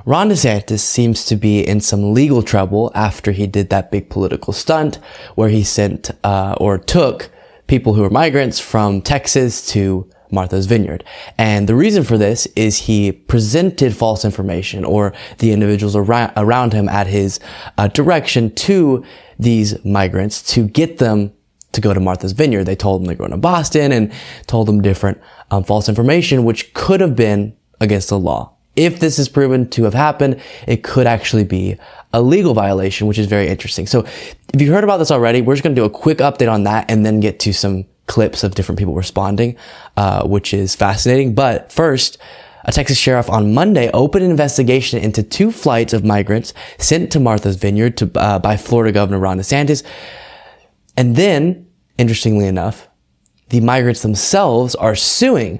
Ron DeSantis seems to be in some legal trouble after he did that big political stunt where he sent or took people who are migrants from Texas to Martha's Vineyard. And the reason for this is he presented false information, or the individuals around him at his direction, to these migrants to get them to go to Martha's Vineyard. They told them they're going to Boston and told them different false information, which could have been against the law. If this is proven to have happened, it could actually be a legal violation, which is very interesting. So if you heard about this already, we're just going to do a quick update on that and then get to some clips of different people responding, which is fascinating. But first, a Texas sheriff on Monday opened an investigation into 2 flights of migrants sent to Martha's Vineyard by Florida Governor Ron DeSantis. And then, interestingly enough, the migrants themselves are suing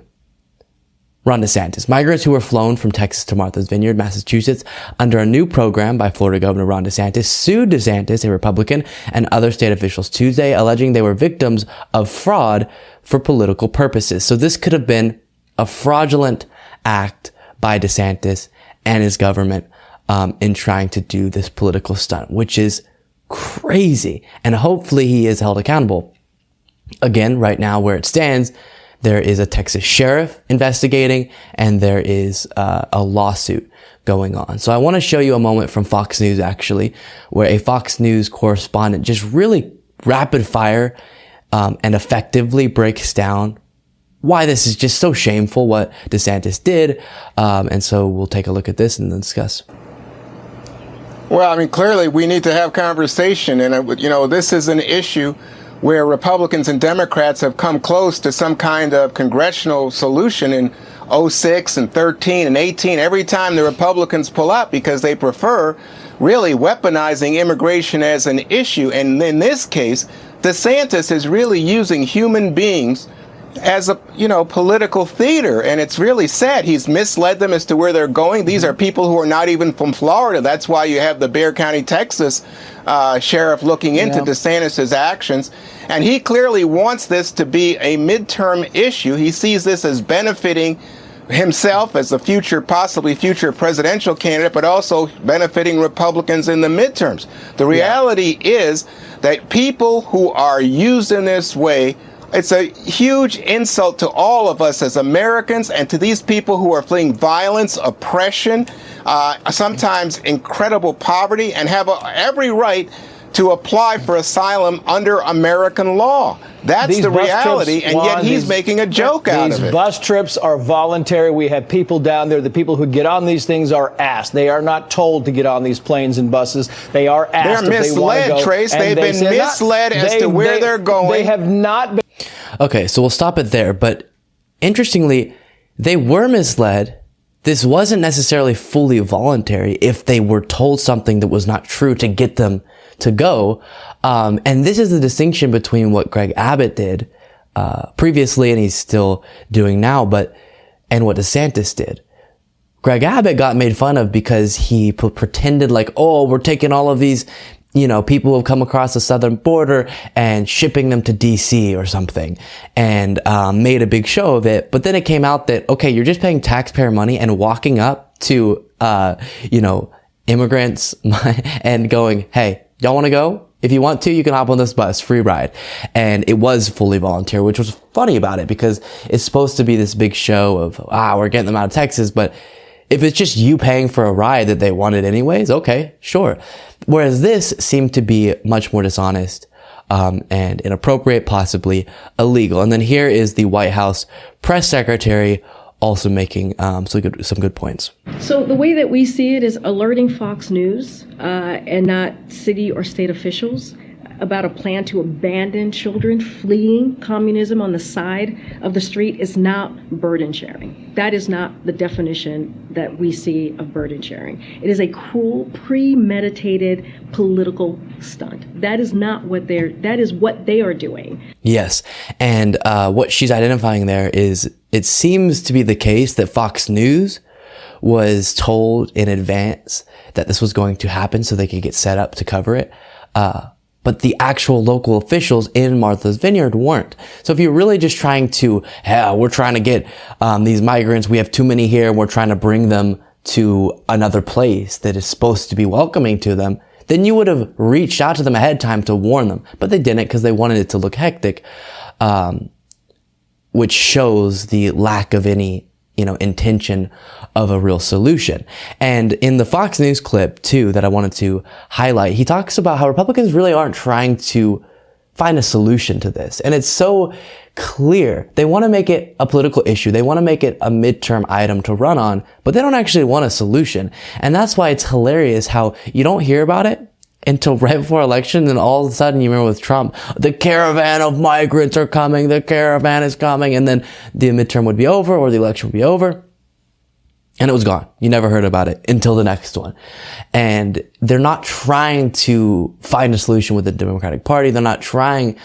Ron DeSantis. Migrants who were flown from Texas to Martha's Vineyard, Massachusetts, under a new program by Florida Governor Ron DeSantis, sued DeSantis, a Republican, and other state officials Tuesday, alleging they were victims of fraud for political purposes. So this could have been a fraudulent act by DeSantis and his government in trying to do this political stunt, which is crazy. And hopefully he is held accountable. Again, right now where it stands, there is a Texas sheriff investigating, and there is a lawsuit going on. So I want to show you a moment from Fox News, actually, where a Fox News correspondent just really rapid fire and effectively breaks down why this is just so shameful, what DeSantis did. And so we'll take a look at this and then discuss. Well, I mean, clearly we need to have conversation. And, this is an issue where Republicans and Democrats have come close to some kind of congressional solution in 06 and 13 and 18. Every time the Republicans pull up, because they prefer really weaponizing immigration as an issue. And in this case, DeSantis is really using human beings as a, political theater. And it's really sad. He's misled them as to where they're going. These are people who are not even from Florida. That's why you have the Bexar County, Texas sheriff looking into DeSantis's actions. And he clearly wants this to be a midterm issue. He sees this as benefiting himself as the possibly future presidential candidate, but also benefiting Republicans in the midterms. The reality is that people who are used in this way, it's a huge insult to all of us as Americans and to these people who are fleeing violence, oppression, sometimes incredible poverty, and have every right to apply for asylum under American law. That's the reality, and yet he's making a joke out of it. These bus trips are voluntary. We have people down there. The people who get on these things are asked. They are not told to get on these planes and buses. They are asked if they want to go. They're misled, Trace. They've been misled as to where they're going. They have not been. Okay, so we'll stop it there. But interestingly, they were misled. This wasn't necessarily fully voluntary if they were told something that was not true to get them to go. And this is the distinction between what Greg Abbott did previously, and he's still doing now, and what DeSantis did. Greg Abbott got made fun of because he pretended like, oh, we're taking all of these, people who have come across the southern border and shipping them to DC or something, and made a big show of it. But then it came out that, okay, you're just paying taxpayer money and walking up to, immigrants and going, hey, y'all want to go? If you want to, you can hop on this bus, free ride. And it was fully volunteer, which was funny about it because it's supposed to be this big show of, we're getting them out of Texas. But if it's just you paying for a ride that they wanted anyways, okay, sure. Whereas this seemed to be much more dishonest, and inappropriate, possibly illegal. And then here is the White House press secretary also making some good points. So the way that we see it is alerting Fox News and not city or state officials about a plan to abandon children fleeing communism on the side of the street is not burden sharing. That is not the definition that we see of burden sharing. It is a cruel, premeditated political stunt. That is what they are doing. Yes. And what she's identifying there is it seems to be the case that Fox News was told in advance that this was going to happen so they could get set up to cover it. But the actual local officials in Martha's Vineyard weren't. So if you're really just trying to, we're trying to get these migrants, we have too many here, and we're trying to bring them to another place that is supposed to be welcoming to them, then you would have reached out to them ahead of time to warn them. But they didn't because they wanted it to look hectic, which shows the lack of any, intention of a real solution. And in the Fox News clip too, that I wanted to highlight, he talks about how Republicans really aren't trying to find a solution to this. And it's so clear. They want to make it a political issue. They want to make it a midterm item to run on, but they don't actually want a solution. And that's why it's hilarious how you don't hear about it until right before election, and all of a sudden, you remember with Trump, the caravan of migrants are coming, the caravan is coming, and then the midterm would be over or the election would be over, and it was gone. You never heard about it until the next one. And they're not trying to find a solution with the Democratic Party. They're not trying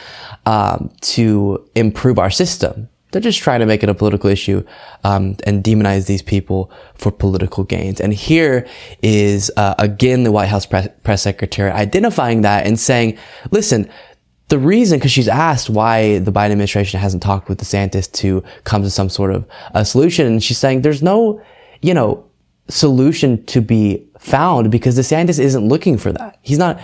to improve our system. They're just trying to make it a political issue and demonize these people for political gains. And here is, again, the White House press secretary identifying that and saying, listen, the reason, because she's asked why the Biden administration hasn't talked with DeSantis to come to some sort of a solution. And she's saying there's no, solution to be found because DeSantis isn't looking for that. He's not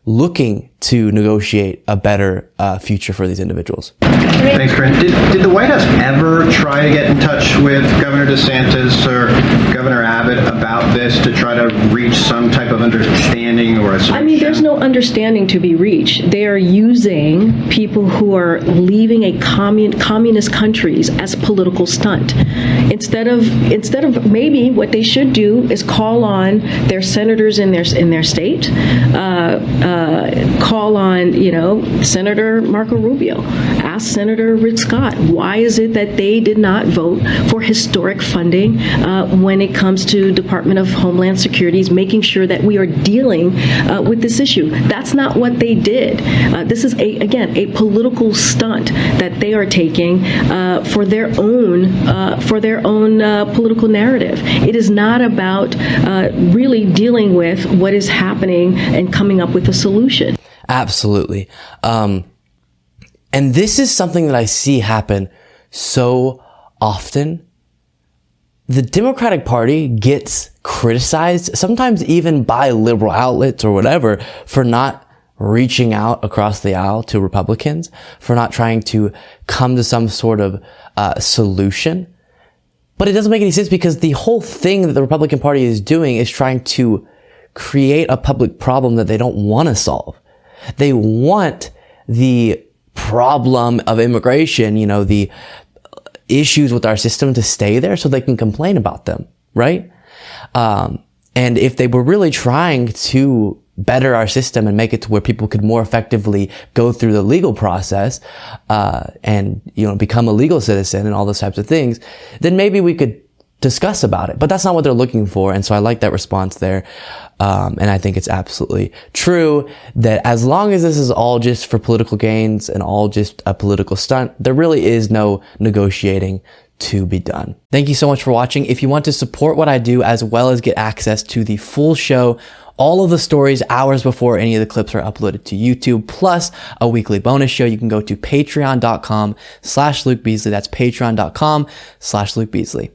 looking to negotiate a better future for these individuals. Thanks, Brent. Did the White House ever try to get in touch with Governor DeSantis or Governor Abbott about this to try to reach some type of understanding or a solution? I mean, there's no understanding to be reached. They are using people who are leaving a communist countries as political stunt. Instead of maybe what they should do is call on their senators in their state, call on, Senator Marco Rubio, ask Senator Rick Scott, why is it that they did not vote for historic funding when it comes to Department of Homeland Security's making sure that we are dealing with this issue? That's not what they did. This is a political stunt that they are taking for their own political narrative. It is not about really dealing with what is happening and coming up with a solution. Absolutely. And this is something that I see happen so often. The Democratic Party gets criticized, sometimes even by liberal outlets or whatever, for not reaching out across the aisle to Republicans, for not trying to come to some sort of solution. But it doesn't make any sense because the whole thing that the Republican Party is doing is trying to create a public problem that they don't want to solve. They want the problem of immigration, the issues with our system to stay there so they can complain about them, right? And if they were really trying to better our system and make it to where people could more effectively go through the legal process, and, become a legal citizen and all those types of things, then maybe we could discuss about it. But that's not what they're looking for. And so I like that response there. And I think it's absolutely true that as long as this is all just for political gains and all just a political stunt, there really is no negotiating to be done. Thank you so much for watching. If you want to support what I do as well as get access to the full show, all of the stories hours before any of the clips are uploaded to YouTube, plus a weekly bonus show, you can go to patreon.com/Luke Beasley. That's patreon.com/Luke Beasley.